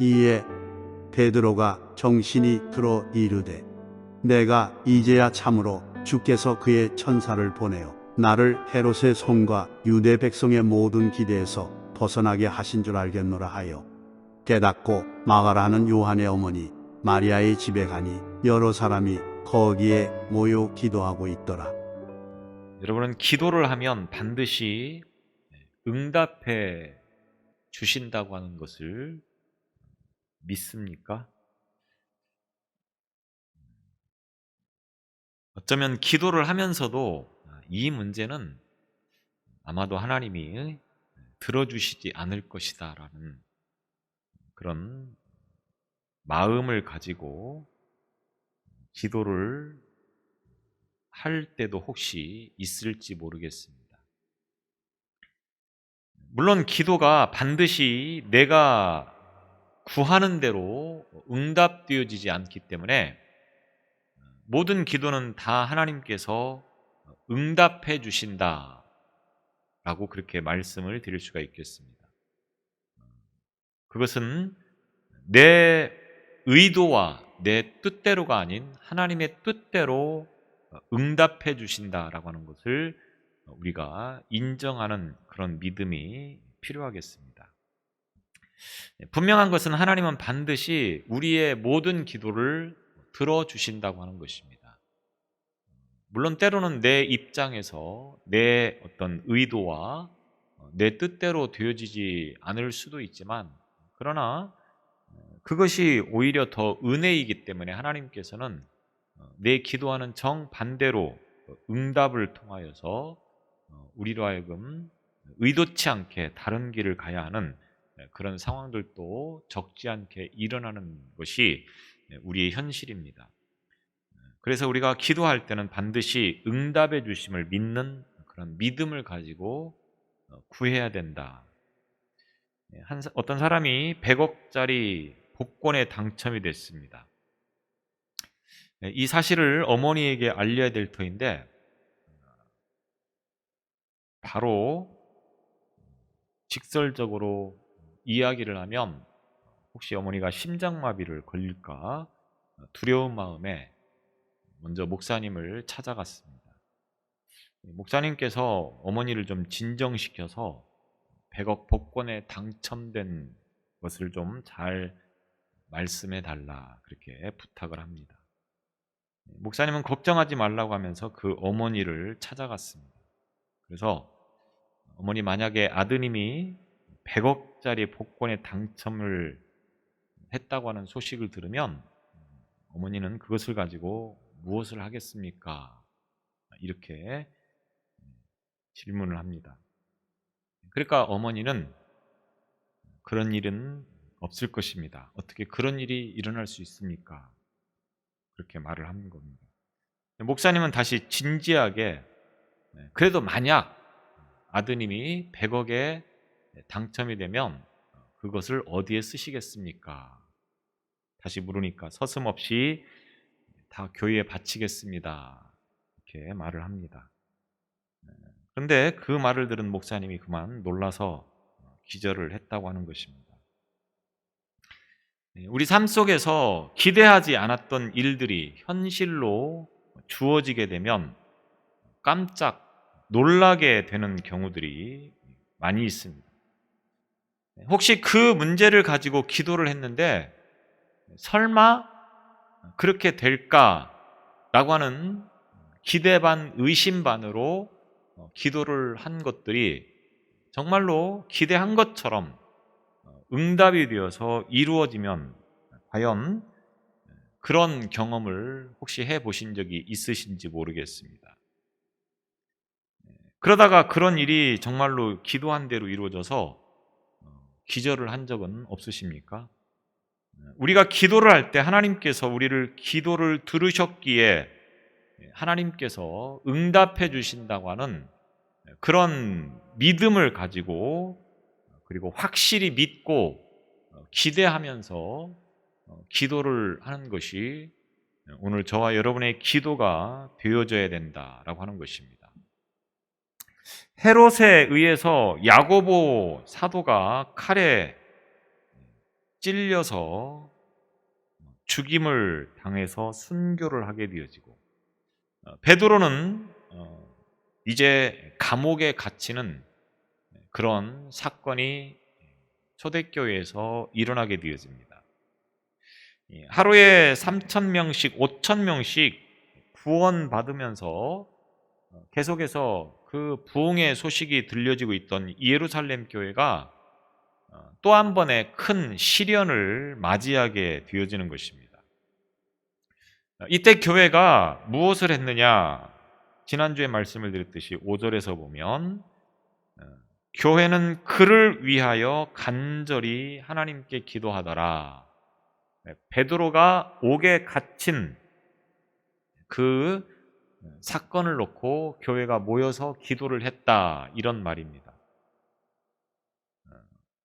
이에 베드로가 정신이 들어 이르되 내가 이제야 참으로 주께서 그의 천사를 보내어 나를 헤롯의 손과 유대 백성의 모든 기대에서 벗어나게 하신 줄 알겠노라 하여 깨닫고 마가라는 요한의 어머니 마리아의 집에 가니 여러 사람이 거기에 모여 기도하고 있더라. 여러분은 기도를 하면 반드시 응답해 주신다고 하는 것을 믿습니까? 어쩌면 기도를 하면서도 이 문제는 아마도 하나님이 들어주시지 않을 것이다 라는 그런 마음을 가지고 기도를 할 때도 혹시 있을지 모르겠습니다. 물론 기도가 반드시 내가 구하는 대로 응답되어지지 않기 때문에 모든 기도는 다 하나님께서 응답해 주신다 라고 그렇게 말씀을 드릴 수가 있겠습니다. 그것은 내 의도와 내 뜻대로가 아닌 하나님의 뜻대로 응답해 주신다라고 하는 것을 우리가 인정하는 그런 믿음이 필요하겠습니다. 분명한 것은 하나님은 반드시 우리의 모든 기도를 들어주신다고 하는 것입니다. 물론 때로는 내 입장에서 내 어떤 의도와 내 뜻대로 되어지지 않을 수도 있지만, 그러나 그것이 오히려 더 은혜이기 때문에 하나님께서는 내 기도하는 정반대로 응답을 통하여서 우리로 하여금 의도치 않게 다른 길을 가야 하는 그런 상황들도 적지 않게 일어나는 것이 우리의 현실입니다. 그래서 우리가 기도할 때는 반드시 응답해 주심을 믿는 그런 믿음을 가지고 구해야 된다. 어떤 사람이 100억짜리 복권에 당첨이 됐습니다. 이 사실을 어머니에게 알려야 될 터인데 바로 직설적으로 이야기를 하면 혹시 어머니가 심장마비를 걸릴까 두려운 마음에 먼저 목사님을 찾아갔습니다. 목사님께서 어머니를 좀 진정시켜서 100억 복권에 당첨된 것을 좀 잘 말씀해 달라 그렇게 부탁을 합니다. 목사님은 걱정하지 말라고 하면서 그 어머니를 찾아갔습니다. 그래서 어머니, 만약에 아드님이 100억짜리 복권에 당첨을 했다고 하는 소식을 들으면 어머니는 그것을 가지고 무엇을 하겠습니까? 이렇게 질문을 합니다. 그러니까 어머니는 그런 일은 없을 것입니다. 어떻게 그런 일이 일어날 수 있습니까? 그렇게 말을 하는 겁니다. 목사님은 다시 진지하게 그래도 만약 아드님이 100억에 당첨이 되면 그것을 어디에 쓰시겠습니까? 다시 물으니까 서슴없이 다 교회에 바치겠습니다. 이렇게 말을 합니다. 그런데 그 말을 들은 목사님이 그만 놀라서 기절을 했다고 하는 것입니다. 우리 삶 속에서 기대하지 않았던 일들이 현실로 주어지게 되면 깜짝 놀라게 되는 경우들이 많이 있습니다. 혹시 그 문제를 가지고 기도를 했는데 설마 그렇게 될까라고 하는 기대 반 의심 반으로 기도를 한 것들이 정말로 기대한 것처럼 응답이 되어서 이루어지면 과연 그런 경험을 혹시 해보신 적이 있으신지 모르겠습니다. 그러다가 그런 일이 정말로 기도한 대로 이루어져서 기절을 한 적은 없으십니까? 우리가 기도를 할 때 하나님께서 우리를 기도를 들으셨기에 하나님께서 응답해 주신다고 하는 그런 믿음을 가지고 그리고 확실히 믿고 기대하면서 기도를 하는 것이 오늘 저와 여러분의 기도가 되어져야 된다라고 하는 것입니다. 헤롯에 의해서 야고보 사도가 칼에 찔려서 죽임을 당해서 순교를 하게 되어지고, 베드로는 이제 감옥에 갇히는 그런 사건이 초대교회에서 일어나게 되어집니다. 하루에 3,000명씩 5,000명씩 구원받으면서 계속해서 그 부흥의 소식이 들려지고 있던 예루살렘 교회가 또 한 번의 큰 시련을 맞이하게 되어지는 것입니다. 이때 교회가 무엇을 했느냐? 지난주에 말씀을 드렸듯이 5절에서 보면 교회는 그를 위하여 간절히 하나님께 기도하더라. 베드로가 옥에 갇힌 그 사건을 놓고 교회가 모여서 기도를 했다, 이런 말입니다.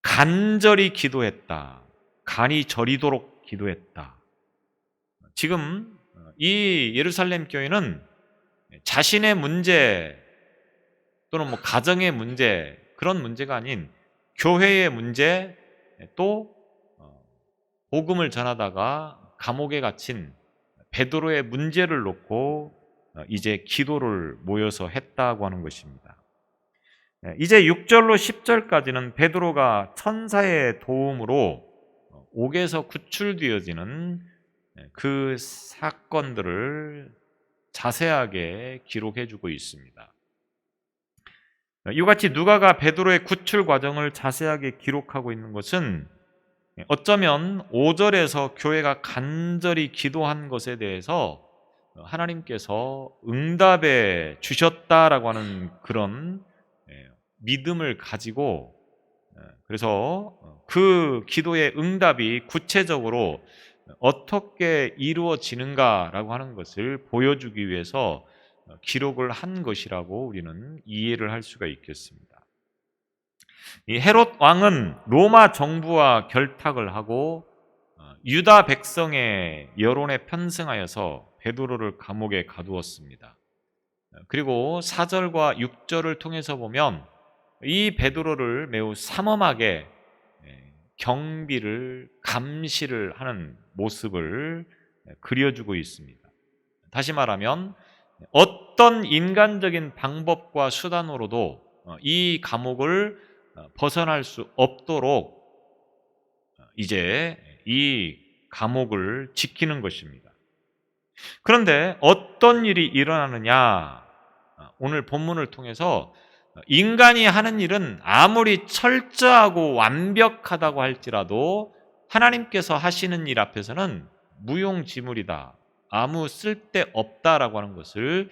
간절히 기도했다. 간이 저리도록 기도했다. 지금 이 예루살렘 교회는 자신의 문제 또는 가정의 문제, 그런 문제가 아닌 교회의 문제, 또 복음을 전하다가 감옥에 갇힌 베드로의 문제를 놓고 이제 기도를 모여서 했다고 하는 것입니다. 이제 6절로 10절까지는 베드로가 천사의 도움으로 옥에서 구출되어지는 그 사건들을 자세하게 기록해주고 있습니다. 이같이 누가가 베드로의 구출 과정을 자세하게 기록하고 있는 것은 어쩌면 5절에서 교회가 간절히 기도한 것에 대해서 하나님께서 응답해 주셨다라고 하는 그런 믿음을 가지고, 그래서 그 기도의 응답이 구체적으로 어떻게 이루어지는가라고 하는 것을 보여주기 위해서 기록을 한 것이라고 우리는 이해를 할 수가 있겠습니다. 이 헤롯 왕은 로마 정부와 결탁을 하고 유다 백성의 여론에 편승하여서 베드로를 감옥에 가두었습니다. 그리고 4절과 6절을 통해서 보면 이 베드로를 매우 삼엄하게 경비를, 감시를 하는 모습을 그려주고 있습니다. 다시 말하면 어떤 인간적인 방법과 수단으로도 이 감옥을 벗어날 수 없도록 이제 이 감옥을 지키는 것입니다. 그런데 어떤 일이 일어나느냐? 오늘 본문을 통해서 인간이 하는 일은 아무리 철저하고 완벽하다고 할지라도 하나님께서 하시는 일 앞에서는 무용지물이다, 아무 쓸데없다라고 하는 것을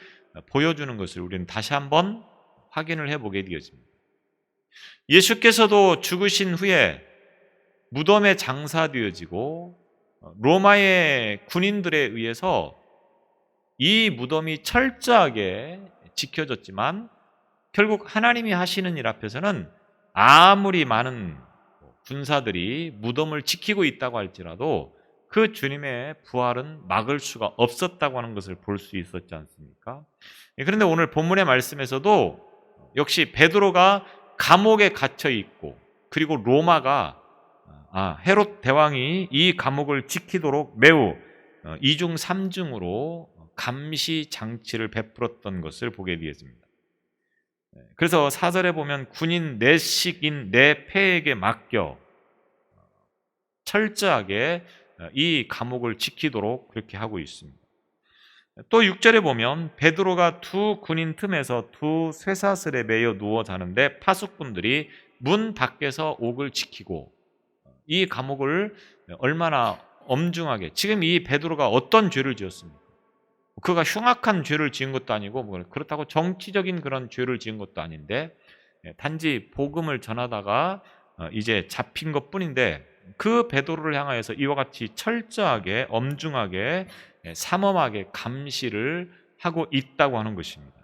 보여주는 것을 우리는 다시 한번 확인을 해보게 되어집니다. 예수께서도 죽으신 후에 무덤에 장사되어지고 로마의 군인들에 의해서 이 무덤이 철저하게 지켜졌지만 결국 하나님이 하시는 일 앞에서는 아무리 많은 군사들이 무덤을 지키고 있다고 할지라도 그 주님의 부활은 막을 수가 없었다고 하는 것을 볼 수 있었지 않습니까? 그런데 오늘 본문의 말씀에서도 역시 베드로가 감옥에 갇혀 있고, 그리고 로마가 헤롯 대왕이 이 감옥을 지키도록 매우 이중 삼중으로 감시 장치를 베풀었던 것을 보게 되어집니다. 그래서 4절에 보면 군인 넷씩인 네 패에게 맡겨 철저하게 이 감옥을 지키도록 그렇게 하고 있습니다. 또 6절에 보면 베드로가 두 군인 틈에서 두 쇠사슬에 매여 누워 자는데 파수꾼들이 문 밖에서 옥을 지키고, 이 감옥을 얼마나 엄중하게, 지금 이 베드로가 어떤 죄를 지었습니까? 그가 흉악한 죄를 지은 것도 아니고 그렇다고 정치적인 그런 죄를 지은 것도 아닌데 단지 복음을 전하다가 이제 잡힌 것뿐인데 그 베드로를 향하여서 이와 같이 철저하게, 엄중하게, 삼엄하게 감시를 하고 있다고 하는 것입니다.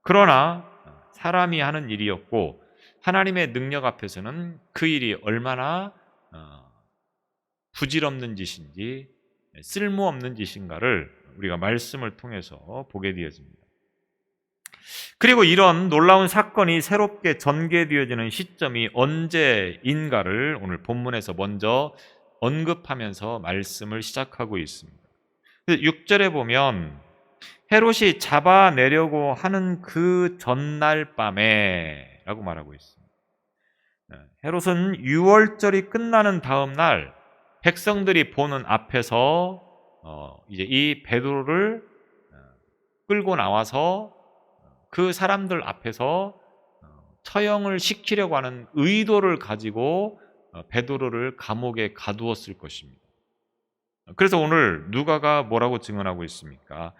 그러나 사람이 하는 일이었고 하나님의 능력 앞에서는 그 일이 얼마나 부질없는 짓인지, 쓸모없는 짓인가를 우리가 말씀을 통해서 보게 되어집니다. 그리고 이런 놀라운 사건이 새롭게 전개되어지는 시점이 언제인가를 오늘 본문에서 먼저 언급하면서 말씀을 시작하고 있습니다. 6절에 보면 헤롯이 잡아내려고 하는 그 전날 밤에 라고 말하고 있습니다. 헤롯은 유월절이 끝나는 다음 날 백성들이 보는 앞에서 이제 이 베드로를 끌고 나와서 그 사람들 앞에서 처형을 시키려고 하는 의도를 가지고 베드로를 감옥에 가두었을 것입니다. 그래서 오늘 누가가 뭐라고 증언하고 있습니까?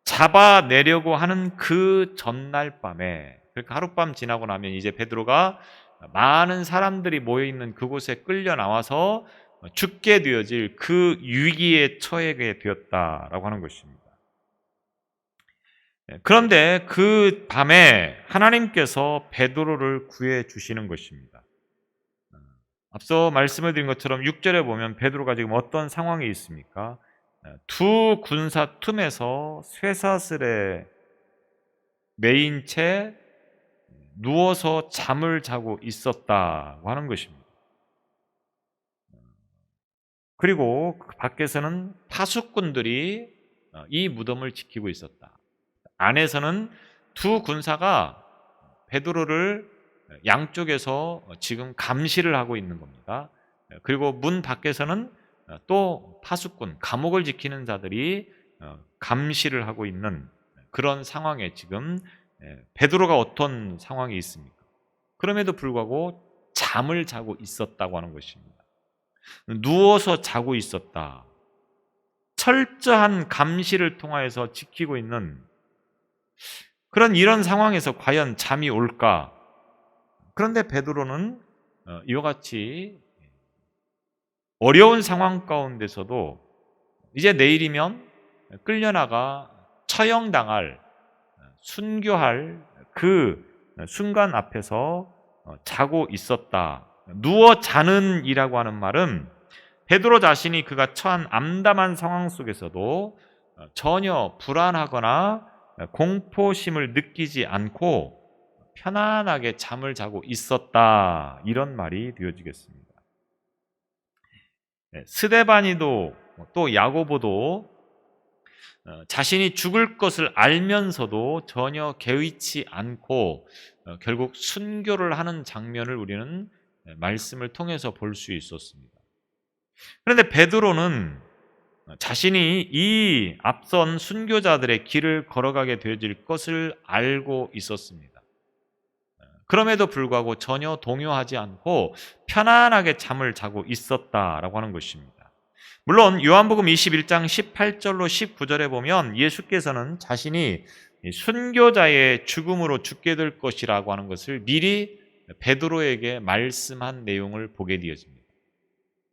잡아내려고 하는 그 전날 밤에, 그러니까 하룻밤 지나고 나면 이제 베드로가 많은 사람들이 모여있는 그곳에 끌려 나와서 죽게 되어질 그 위기에 처하게 되었다라고 하는 것입니다. 그런데 그 밤에 하나님께서 베드로를 구해 주시는 것입니다. 앞서 말씀을 드린 것처럼 6절에 보면 베드로가 지금 어떤 상황에 있습니까? 두 군사 틈에서 쇠사슬에 매인 채 누워서 잠을 자고 있었다고 하는 것입니다. 그리고 그 밖에서는 파수꾼들이 이 무덤을 지키고 있었다. 안에서는 두 군사가 베드로를 양쪽에서 지금 감시를 하고 있는 겁니다. 그리고 문 밖에서는 또 파수꾼, 감옥을 지키는 자들이 감시를 하고 있는 그런 상황에 지금 베드로가 어떤 상황이 있습니까? 그럼에도 불구하고 잠을 자고 있었다고 하는 것입니다. 누워서 자고 있었다. 철저한 감시를 통하여서 지키고 있는 그런 이런 상황에서 과연 잠이 올까? 그런데 베드로는 이와 같이 어려운 상황 가운데서도 이제 내일이면 끌려나가 처형당할, 순교할 그 순간 앞에서 자고 있었다. 누워 자는 이라고 하는 말은 베드로 자신이 그가 처한 암담한 상황 속에서도 전혀 불안하거나 공포심을 느끼지 않고 편안하게 잠을 자고 있었다, 이런 말이 되어지겠습니다. 스데반이도 또 야고보도 자신이 죽을 것을 알면서도 전혀 개의치 않고 결국 순교를 하는 장면을 우리는 말씀을 통해서 볼 수 있었습니다. 그런데 베드로는 자신이 이 앞선 순교자들의 길을 걸어가게 되어질 것을 알고 있었습니다. 그럼에도 불구하고 전혀 동요하지 않고 편안하게 잠을 자고 있었다라고 하는 것입니다. 물론 요한복음 21장 18절로 19절에 보면 예수께서는 자신이 순교자의 죽음으로 죽게 될 것이라고 하는 것을 미리 베드로에게 말씀한 내용을 보게 되어집니다.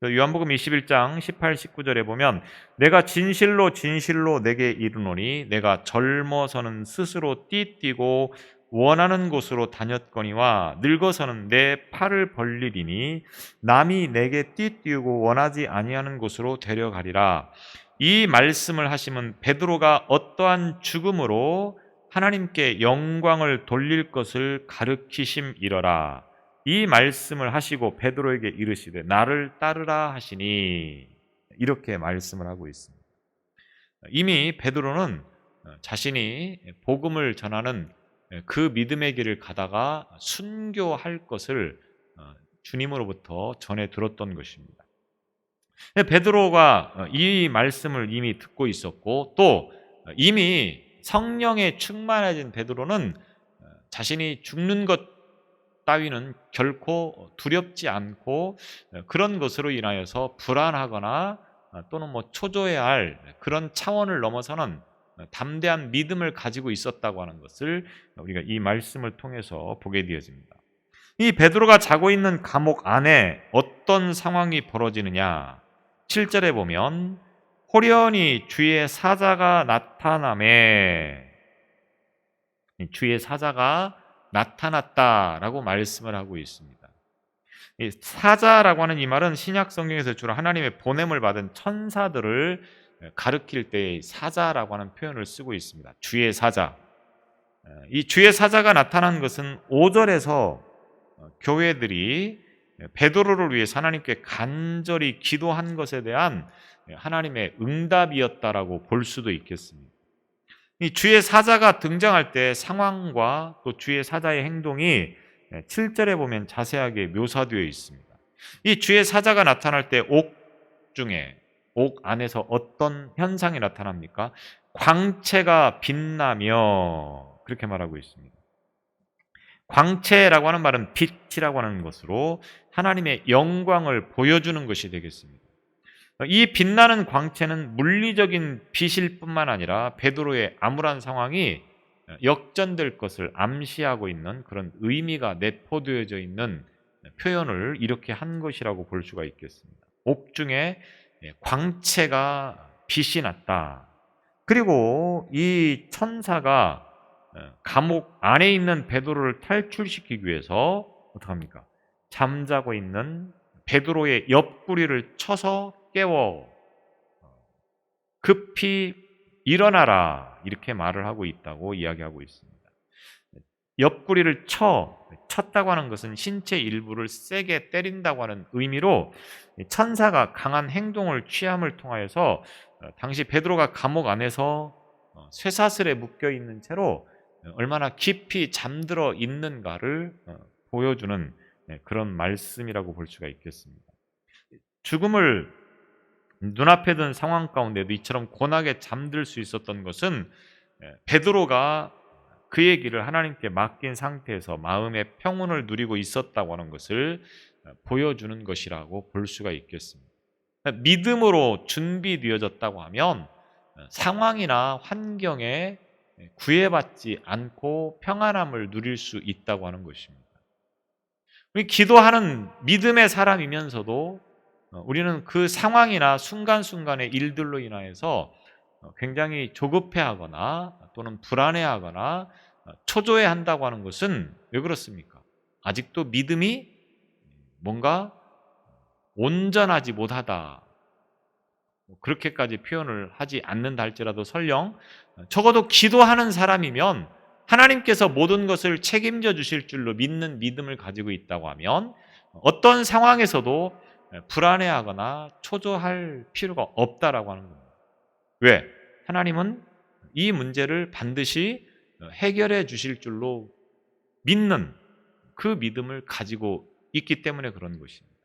요한복음 21장 18, 19절에 보면 내가 진실로 진실로 내게 이르노니 내가 젊어서는 스스로 띠뛰고 원하는 곳으로 다녔거니와 늙어서는 내 팔을 벌리리니 남이 내게 띠뛰고 원하지 아니하는 곳으로 데려가리라. 이 말씀을 하시면 베드로가 어떠한 죽음으로 하나님께 영광을 돌릴 것을 가르치심이러라. 이 말씀을 하시고 베드로에게 이르시되 나를 따르라 하시니, 이렇게 말씀을 하고 있습니다. 이미 베드로는 자신이 복음을 전하는 그 믿음의 길을 가다가 순교할 것을 주님으로부터 전해 들었던 것입니다. 베드로가 이 말씀을 이미 듣고 있었고 또 이미 성령에 충만해진 베드로는 자신이 죽는 것 따위는 결코 두렵지 않고 그런 것으로 인하여서 불안하거나 또는 초조해야 할 그런 차원을 넘어서는 담대한 믿음을 가지고 있었다고 하는 것을 우리가 이 말씀을 통해서 보게 되어집니다. 이 베드로가 자고 있는 감옥 안에 어떤 상황이 벌어지느냐? 7절에 보면 호련히 주의 사자가 나타나매, 주의 사자가 나타났다라고 말씀을 하고 있습니다. 이 사자라고 하는 이 말은 신약 성경에서 주로 하나님의 보냄을 받은 천사들을 가리킬 때 사자라고 하는 표현을 쓰고 있습니다. 주의 사자. 이 주의 사자가 나타난 것은 5절에서 교회들이 베드로를 위해서 하나님께 간절히 기도한 것에 대한 하나님의 응답이었다라고 볼 수도 있겠습니다. 이 주의 사자가 등장할 때 상황과 또 주의 사자의 행동이 7절에 보면 자세하게 묘사되어 있습니다. 이 주의 사자가 나타날 때 옥 안에서 어떤 현상이 나타납니까? 광채가 빛나며 그렇게 말하고 있습니다. 광채라고 하는 말은 빛이라고 하는 것으로 하나님의 영광을 보여주는 것이 되겠습니다. 이 빛나는 광채는 물리적인 빛일 뿐만 아니라 베드로의 암울한 상황이 역전될 것을 암시하고 있는 그런 의미가 내포되어져 있는 표현을 이렇게 한 것이라고 볼 수가 있겠습니다. 옥중에 광채가 빛이 났다. 그리고 이 천사가 감옥 안에 있는 베드로를 탈출시키기 위해서 어떡합니까? 잠자고 있는 베드로의 옆구리를 쳐서 깨워 급히 일어나라 이렇게 말을 하고 있다고 이야기하고 있습니다. 옆구리를 쳤다고 하는 것은 신체 일부를 세게 때린다고 하는 의미로 천사가 강한 행동을 취함을 통하여서 당시 베드로가 감옥 안에서 쇠사슬에 묶여 있는 채로 얼마나 깊이 잠들어 있는가를 보여주는 그런 말씀이라고 볼 수가 있겠습니다. 죽음을 눈앞에 둔 상황 가운데도 이처럼 고나게 잠들 수 있었던 것은 베드로가 그의 길을 하나님께 맡긴 상태에서 마음의 평온을 누리고 있었다고 하는 것을 보여주는 것이라고 볼 수가 있겠습니다. 믿음으로 준비되어졌다고 하면 상황이나 환경에 구애받지 않고 평안함을 누릴 수 있다고 하는 것입니다. 우리 기도하는 믿음의 사람이면서도 우리는 그 상황이나 순간순간의 일들로 인하여서 굉장히 조급해하거나 또는 불안해하거나 초조해한다고 하는 것은 왜 그렇습니까? 아직도 믿음이 뭔가 온전하지 못하다. 그렇게까지 표현을 하지 않는다 할지라도 설령 적어도 기도하는 사람이면 하나님께서 모든 것을 책임져 주실 줄로 믿는 믿음을 가지고 있다고 하면 어떤 상황에서도 불안해하거나 초조할 필요가 없다라고 하는 겁니다. 왜? 하나님은 이 문제를 반드시 해결해 주실 줄로 믿는 그 믿음을 가지고 있기 때문에 그런 것입니다.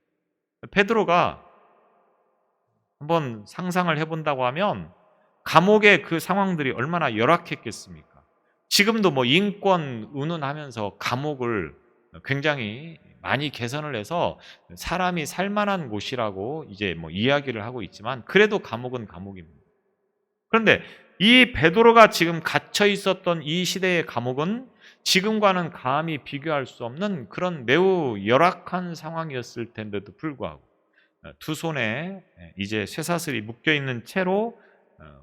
베드로가 한번 상상을 해본다고 하면 감옥의 그 상황들이 얼마나 열악했겠습니까? 지금도 뭐 인권 운운하면서 감옥을 굉장히 많이 개선을 해서 사람이 살만한 곳이라고 이제 뭐 이야기를 하고 있지만 그래도 감옥은 감옥입니다. 그런데 이 베드로가 지금 갇혀 있었던 이 시대의 감옥은 지금과는 감히 비교할 수 없는 그런 매우 열악한 상황이었을 텐데도 불구하고 두 손에 이제 쇠사슬이 묶여 있는 채로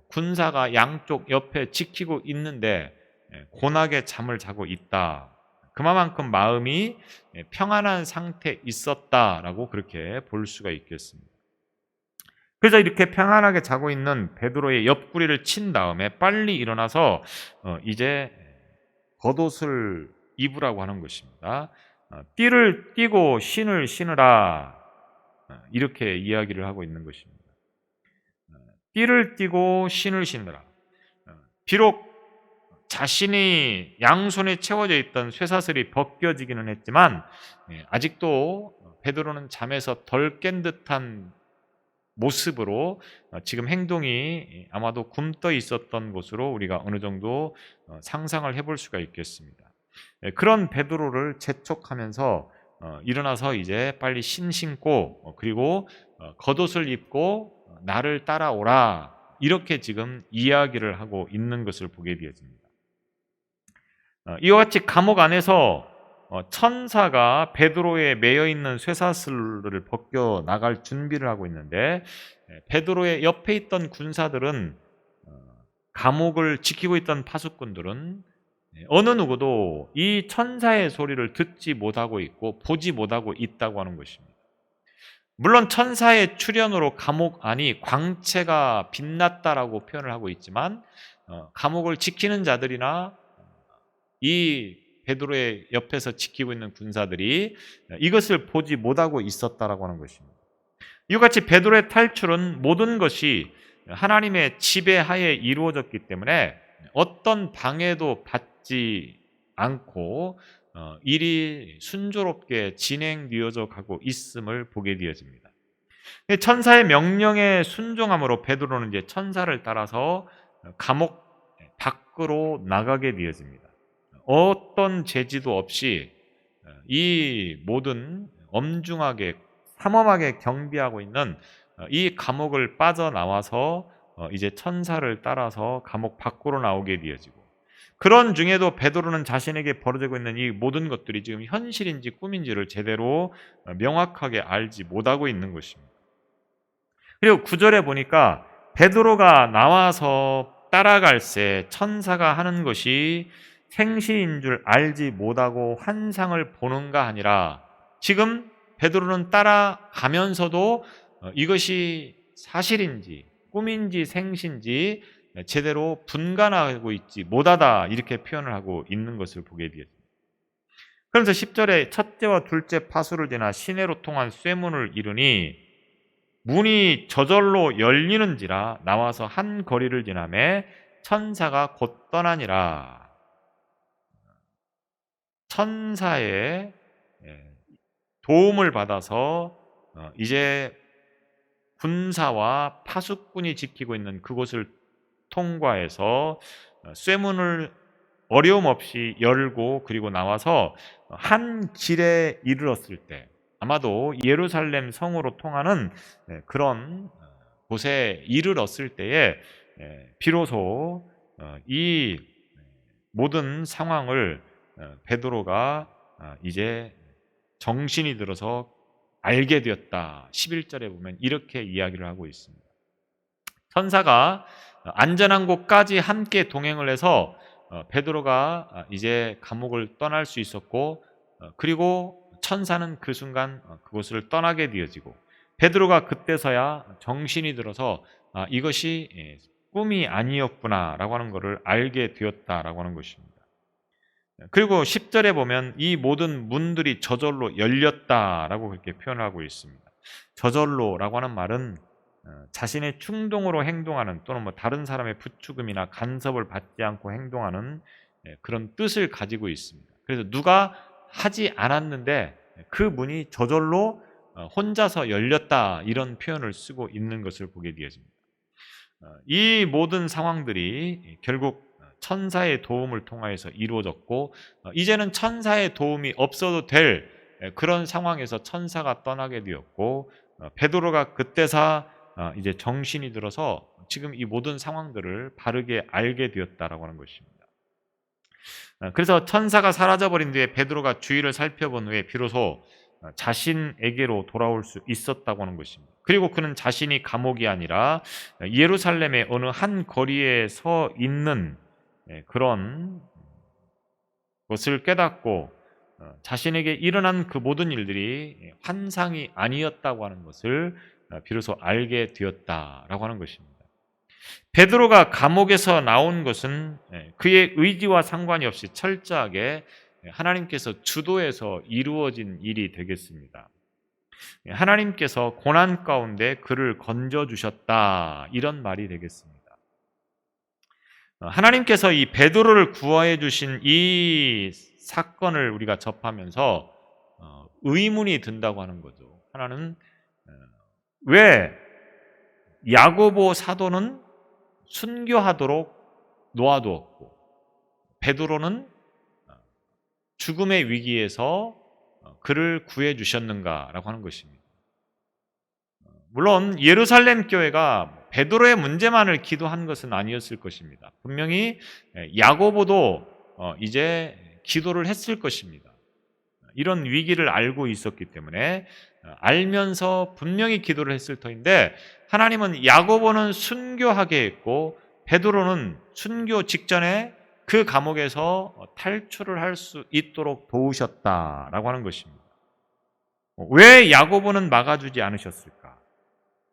군사가 양쪽 옆에 지키고 있는데 고나게 잠을 자고 있다. 그만큼 마음이 평안한 상태에 있었다라고 그렇게 볼 수가 있겠습니다. 그래서 이렇게 평안하게 자고 있는 베드로의 옆구리를 친 다음에 빨리 일어나서 이제 겉옷을 입으라고 하는 것입니다. 띠를 띠고 신을 신으라 이렇게 이야기를 하고 있는 것입니다. 띠를 띠고 신을 신으라. 비록 자신이 양손에 채워져 있던 쇠사슬이 벗겨지기는 했지만 아직도 베드로는 잠에서 덜 깬 듯한 모습으로 지금 행동이 아마도 굼떠 있었던 것으로 우리가 어느 정도 상상을 해볼 수가 있겠습니다. 그런 베드로를 재촉하면서 일어나서 이제 빨리 신고 그리고 겉옷을 입고 나를 따라오라 이렇게 지금 이야기를 하고 있는 것을 보게 되어집니다. 이와 같이 감옥 안에서 천사가 베드로에 매여 있는 쇠사슬을 벗겨 나갈 준비를 하고 있는데 베드로의 옆에 있던 군사들은 감옥을 지키고 있던 파수꾼들은 어느 누구도 이 천사의 소리를 듣지 못하고 있고 보지 못하고 있다고 하는 것입니다. 물론 천사의 출현으로 감옥 안이 광채가 빛났다라고 표현을 하고 있지만 감옥을 지키는 자들이나 이 베드로의 옆에서 지키고 있는 군사들이 이것을 보지 못하고 있었다라고 하는 것입니다. 이와 같이 베드로의 탈출은 모든 것이 하나님의 지배하에 이루어졌기 때문에 어떤 방해도 받지 않고 일이 순조롭게 진행되어져 가고 있음을 보게 되어집니다. 천사의 명령에 순종함으로 베드로는 이제 천사를 따라서 감옥 밖으로 나가게 되어집니다. 어떤 제지도 없이 이 모든 엄중하게 삼엄하게 경비하고 있는 이 감옥을 빠져나와서 이제 천사를 따라서 감옥 밖으로 나오게 되어지고, 그런 중에도 베드로는 자신에게 벌어지고 있는 이 모든 것들이 지금 현실인지 꿈인지를 제대로 명확하게 알지 못하고 있는 것입니다. 그리고 9절에 보니까 베드로가 나와서 따라갈새 천사가 하는 것이 생시인 줄 알지 못하고 환상을 보는가 아니라, 지금 베드로는 따라가면서도 이것이 사실인지 꿈인지 생시인지 제대로 분간하고 있지 못하다, 이렇게 표현을 하고 있는 것을 보게 되었습니다. 그러면서 10절에 첫째와 둘째 파수를 지나 시내로 통한 쇠문을 이르니 문이 저절로 열리는지라 나와서 한 거리를 지나매 천사가 곧 떠나니라. 천사의 도움을 받아서 이제 군사와 파수꾼이 지키고 있는 그곳을 통과해서 쇠문을 어려움 없이 열고, 그리고 나와서 한 길에 이르렀을 때, 아마도 예루살렘 성으로 통하는 그런 곳에 이르렀을 때에 비로소 이 모든 상황을 베드로가 이제 정신이 들어서 알게 되었다. 11절에 보면 이렇게 이야기를 하고 있습니다. 천사가 안전한 곳까지 함께 동행을 해서 베드로가 이제 감옥을 떠날 수 있었고, 그리고 천사는 그 순간 그곳을 떠나게 되어지고, 베드로가 그때서야 정신이 들어서 이것이 꿈이 아니었구나라고 하는 것을 알게 되었다라고 하는 것입니다. 그리고 10절에 보면 이 모든 문들이 저절로 열렸다라고 그렇게 표현하고 있습니다. 저절로라고 하는 말은 자신의 충동으로 행동하는, 또는 뭐 다른 사람의 부추김이나 간섭을 받지 않고 행동하는 그런 뜻을 가지고 있습니다. 그래서 누가 하지 않았는데 그 문이 저절로 혼자서 열렸다, 이런 표현을 쓰고 있는 것을 보게 되어집니다. 이 모든 상황들이 결국 천사의 도움을 통하여서 이루어졌고, 이제는 천사의 도움이 없어도 될 그런 상황에서 천사가 떠나게 되었고, 베드로가 그때서 이제 정신이 들어서 지금 이 모든 상황들을 바르게 알게 되었다라고 하는 것입니다. 그래서 천사가 사라져버린 뒤에 베드로가 주위를 살펴본 후에 비로소 자신에게로 돌아올 수 있었다고 하는 것입니다. 그리고 그는 자신이 감옥이 아니라 예루살렘의 어느 한 거리에 서 있는 그런 것을 깨닫고, 자신에게 일어난 그 모든 일들이 환상이 아니었다고 하는 것을 비로소 알게 되었다라고 하는 것입니다. 베드로가 감옥에서 나온 것은 그의 의지와 상관이 없이 철저하게 하나님께서 주도해서 이루어진 일이 되겠습니다. 하나님께서 고난 가운데 그를 건져주셨다, 이런 말이 되겠습니다. 하나님께서 이 베드로를 구하해 주신 이 사건을 우리가 접하면서 의문이 든다고 하는 거죠. 하나는 왜 야고보 사도는 순교하도록 놓아두었고 베드로는 죽음의 위기에서 그를 구해 주셨는가라고 하는 것입니다. 물론 예루살렘 교회가 베드로의 문제만을 기도한 것은 아니었을 것입니다. 분명히 야고보도 이제 기도를 했을 것입니다. 이런 위기를 알고 있었기 때문에 알면서 분명히 기도를 했을 터인데, 하나님은 야고보는 순교하게 했고 베드로는 순교 직전에 그 감옥에서 탈출을 할 수 있도록 도우셨다라고 하는 것입니다. 왜 야고보는 막아주지 않으셨을까?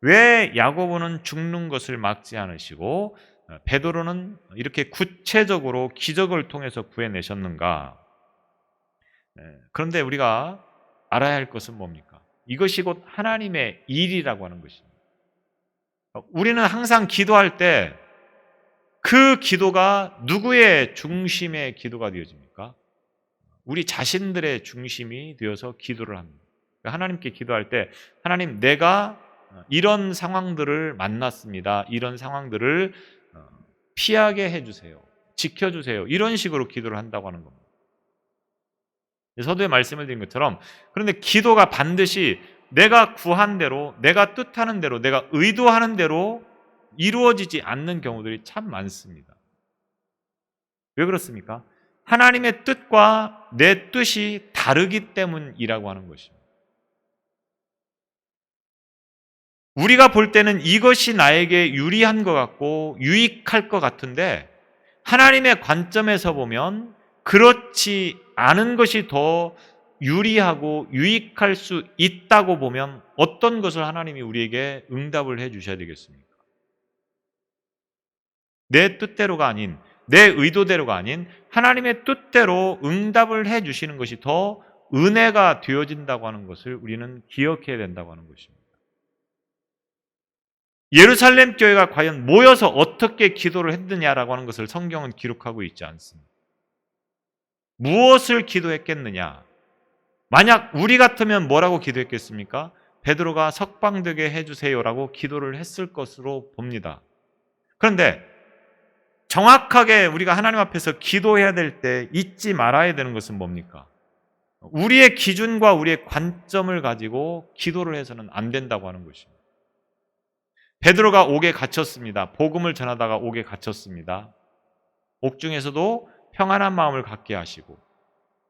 왜 야고보는 죽는 것을 막지 않으시고 베드로는 이렇게 구체적으로 기적을 통해서 구해내셨는가? 그런데 우리가 알아야 할 것은 뭡니까? 이것이 곧 하나님의 일이라고 하는 것입니다. 우리는 항상 기도할 때 그 기도가 누구의 중심의 기도가 되어집니까? 우리 자신들의 중심이 되어서 기도를 합니다. 하나님께 기도할 때 하나님, 내가 이런 상황들을 만났습니다. 이런 상황들을 피하게 해주세요. 지켜주세요. 이런 식으로 기도를 한다고 하는 겁니다. 서두에 말씀을 드린 것처럼, 그런데 기도가 반드시 내가 구한 대로, 내가 뜻하는 대로, 내가 의도하는 대로 이루어지지 않는 경우들이 참 많습니다. 왜 그렇습니까? 하나님의 뜻과 내 뜻이 다르기 때문이라고 하는 것입니다. 우리가 볼 때는 이것이 나에게 유리한 것 같고 유익할 것 같은데, 하나님의 관점에서 보면 그렇지 않은 것이 더 유리하고 유익할 수 있다고 보면 어떤 것을 하나님이 우리에게 응답을 해 주셔야 되겠습니까? 내 뜻대로가 아닌, 내 의도대로가 아닌 하나님의 뜻대로 응답을 해 주시는 것이 더 은혜가 되어진다고 하는 것을 우리는 기억해야 된다고 하는 것입니다. 예루살렘 교회가 과연 모여서 어떻게 기도를 했느냐라고 하는 것을 성경은 기록하고 있지 않습니다. 무엇을 기도했겠느냐? 만약 우리 같으면 뭐라고 기도했겠습니까? 베드로가 석방되게 해주세요라고 기도를 했을 것으로 봅니다. 그런데 정확하게 우리가 하나님 앞에서 기도해야 될 때 잊지 말아야 되는 것은 뭡니까? 우리의 기준과 우리의 관점을 가지고 기도를 해서는 안 된다고 하는 것입니다. 베드로가 옥에 갇혔습니다. 복음을 전하다가 옥에 갇혔습니다. 옥중에서도 평안한 마음을 갖게 하시고,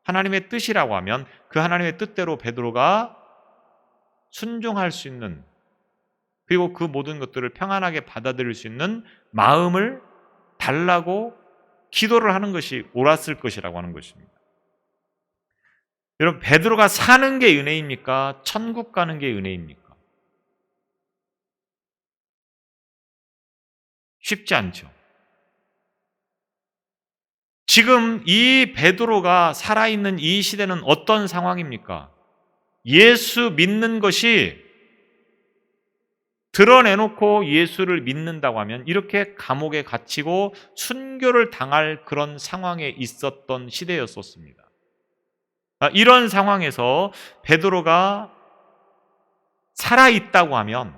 하나님의 뜻이라고 하면 그 하나님의 뜻대로 베드로가 순종할 수 있는, 그리고 그 모든 것들을 평안하게 받아들일 수 있는 마음을 달라고 기도를 하는 것이 옳았을 것이라고 하는 것입니다. 여러분, 베드로가 사는 게 은혜입니까? 천국 가는 게 은혜입니까? 쉽지 않죠. 지금 이 베드로가 살아있는 이 시대는 어떤 상황입니까? 예수 믿는 것이, 드러내놓고 예수를 믿는다고 하면 이렇게 감옥에 갇히고 순교를 당할 그런 상황에 있었던 시대였었습니다. 이런 상황에서 베드로가 살아있다고 하면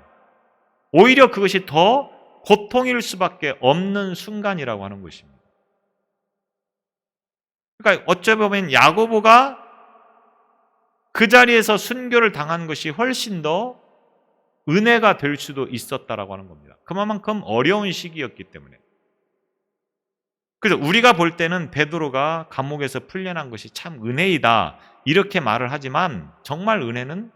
오히려 그것이 더 고통일 수밖에 없는 순간이라고 하는 것입니다. 그러니까 어찌 보면 야고보가 그 자리에서 순교를 당한 것이 훨씬 더 은혜가 될 수도 있었다라고 하는 겁니다. 그만큼 어려운 시기였기 때문에. 그래서 우리가 볼 때는 베드로가 감옥에서 풀려난 것이 참 은혜이다 이렇게 말을 하지만, 정말 은혜는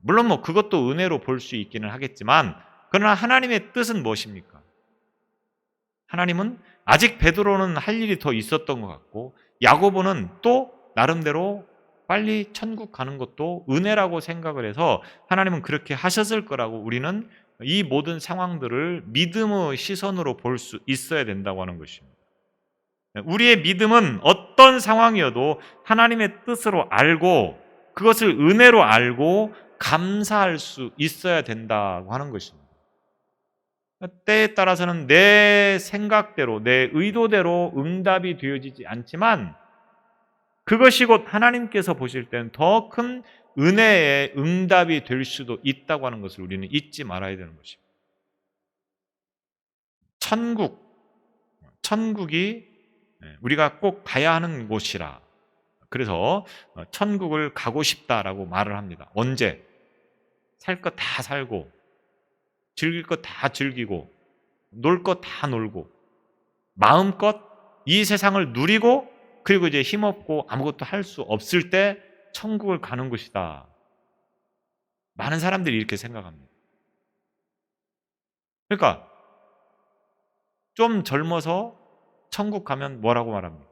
물론 그것도 은혜로 볼 수 있기는 하겠지만, 그러나 하나님의 뜻은 무엇입니까? 하나님은 아직 베드로는 할 일이 더 있었던 것 같고, 야고보는 또 나름대로 빨리 천국 가는 것도 은혜라고 생각을 해서 하나님은 그렇게 하셨을 거라고 우리는 이 모든 상황들을 믿음의 시선으로 볼 수 있어야 된다고 하는 것입니다. 우리의 믿음은 어떤 상황이어도 하나님의 뜻으로 알고 그것을 은혜로 알고 감사할 수 있어야 된다고 하는 것입니다. 때에 따라서는 내 생각대로, 내 의도대로 응답이 되어지지 않지만 그것이 곧 하나님께서 보실 때는 더 큰 은혜의 응답이 될 수도 있다고 하는 것을 우리는 잊지 말아야 되는 것입니다. 천국이 우리가 꼭 가야 하는 곳이라. 그래서 천국을 가고 싶다라고 말을 합니다. 언제? 살 것 다 살고, 즐길 것 다 즐기고, 놀 것 다 놀고, 마음껏 이 세상을 누리고, 그리고 이제 힘없고 아무것도 할 수 없을 때 천국을 가는 것이다. 많은 사람들이 이렇게 생각합니다. 그러니까 좀 젊어서 천국 가면 뭐라고 말합니까?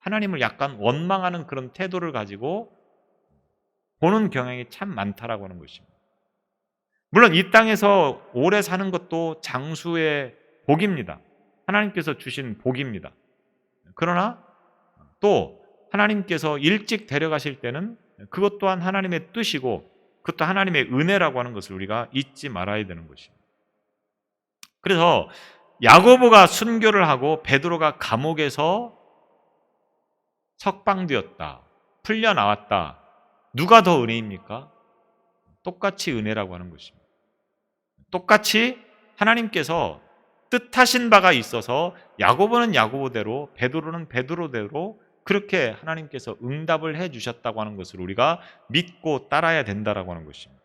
하나님을 약간 원망하는 그런 태도를 가지고 보는 경향이 참 많다라고 하는 것입니다. 물론 이 땅에서 오래 사는 것도 장수의 복입니다. 하나님께서 주신 복입니다. 그러나 또 하나님께서 일찍 데려가실 때는 그것 또한 하나님의 뜻이고 그것도 하나님의 은혜라고 하는 것을 우리가 잊지 말아야 되는 것입니다. 그래서 야고보가 순교를 하고 베드로가 감옥에서 석방되었다, 풀려나왔다. 누가 더 은혜입니까? 똑같이 은혜라고 하는 것입니다. 똑같이 하나님께서 뜻하신 바가 있어서 야고보는 야고보대로 베드로는 베드로대로 그렇게 하나님께서 응답을 해 주셨다고 하는 것을 우리가 믿고 따라야 된다라고 하는 것입니다.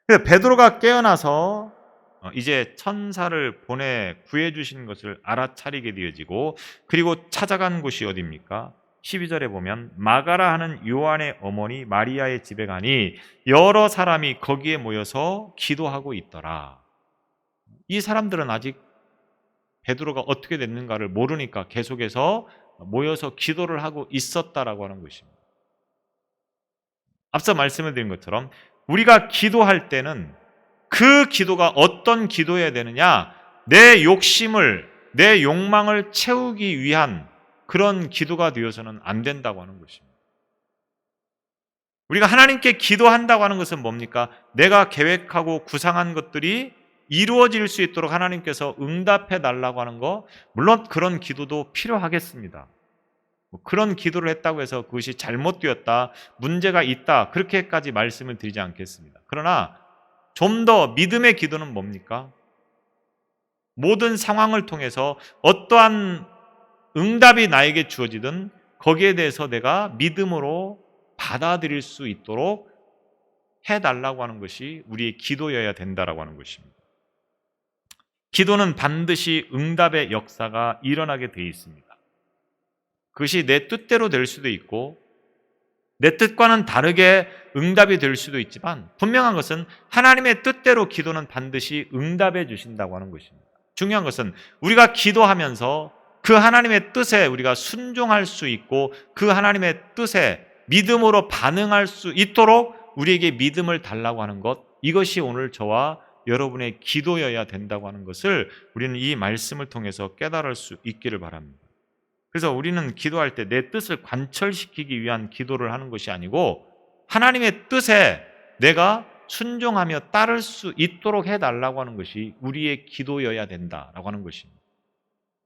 그래서 베드로가 깨어나서 이제 천사를 보내 구해 주신 것을 알아차리게 되어지고 그리고 찾아간 곳이 어디입니까? 12절에 보면 마가라 하는 요한의 어머니 마리아의 집에 가니 여러 사람이 거기에 모여서 기도하고 있더라. 이 사람들은 아직 베드로가 어떻게 됐는가를 모르니까 계속해서 모여서 기도를 하고 있었다라고 하는 것입니다. 앞서 말씀을 드린 것처럼 우리가 기도할 때는 그 기도가 어떤 기도여야 되느냐? 내 욕심을, 내 욕망을 채우기 위한 그런 기도가 되어서는 안 된다고 하는 것입니다. 우리가 하나님께 기도한다고 하는 것은 뭡니까? 내가 계획하고 구상한 것들이 이루어질 수 있도록 하나님께서 응답해 달라고 하는 거, 물론 그런 기도도 필요하겠습니다. 그런 기도를 했다고 해서 그것이 잘못되었다, 문제가 있다, 그렇게까지 말씀을 드리지 않겠습니다. 그러나 좀 더 믿음의 기도는 뭡니까? 모든 상황을 통해서 어떠한 응답이 나에게 주어지든 거기에 대해서 내가 믿음으로 받아들일 수 있도록 해달라고 하는 것이 우리의 기도여야 된다라고 하는 것입니다. 기도는 반드시 응답의 역사가 일어나게 되어 있습니다. 그것이 내 뜻대로 될 수도 있고 내 뜻과는 다르게 응답이 될 수도 있지만 분명한 것은 하나님의 뜻대로 기도는 반드시 응답해 주신다고 하는 것입니다. 중요한 것은 우리가 기도하면서 그 하나님의 뜻에 우리가 순종할 수 있고 그 하나님의 뜻에 믿음으로 반응할 수 있도록 우리에게 믿음을 달라고 하는 것, 이것이 오늘 저와 여러분의 기도여야 된다고 하는 것을 우리는 이 말씀을 통해서 깨달을 수 있기를 바랍니다. 그래서 우리는 기도할 때 내 뜻을 관철시키기 위한 기도를 하는 것이 아니고 하나님의 뜻에 내가 순종하며 따를 수 있도록 해달라고 하는 것이 우리의 기도여야 된다라고 하는 것입니다.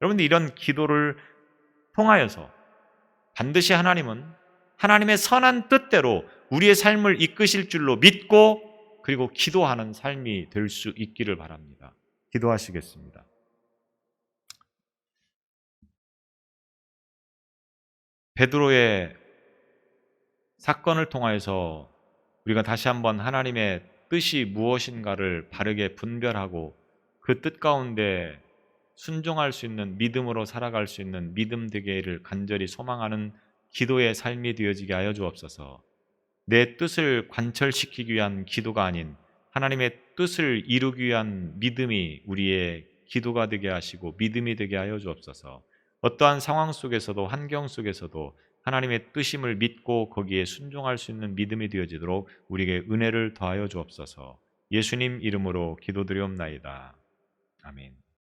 여러분들 이런 기도를 통하여서 반드시 하나님은 하나님의 선한 뜻대로 우리의 삶을 이끄실 줄로 믿고 그리고 기도하는 삶이 될 수 있기를 바랍니다. 기도하시겠습니다. 베드로의 사건을 통하여서 우리가 다시 한번 하나님의 뜻이 무엇인가를 바르게 분별하고 그 뜻 가운데 순종할 수 있는 믿음으로 살아갈 수 있는 믿음 되기를 간절히 소망하는 기도의 삶이 되어지게 하여 주옵소서. 내 뜻을 관철시키기 위한 기도가 아닌 하나님의 뜻을 이루기 위한 믿음이 우리의 기도가 되게 하시고 믿음이 되게 하여 주옵소서. 어떠한 상황 속에서도 환경 속에서도 하나님의 뜻임을 믿고 거기에 순종할 수 있는 믿음이 되어지도록 우리에게 은혜를 더하여 주옵소서. 예수님 이름으로 기도드리옵나이다. 아멘.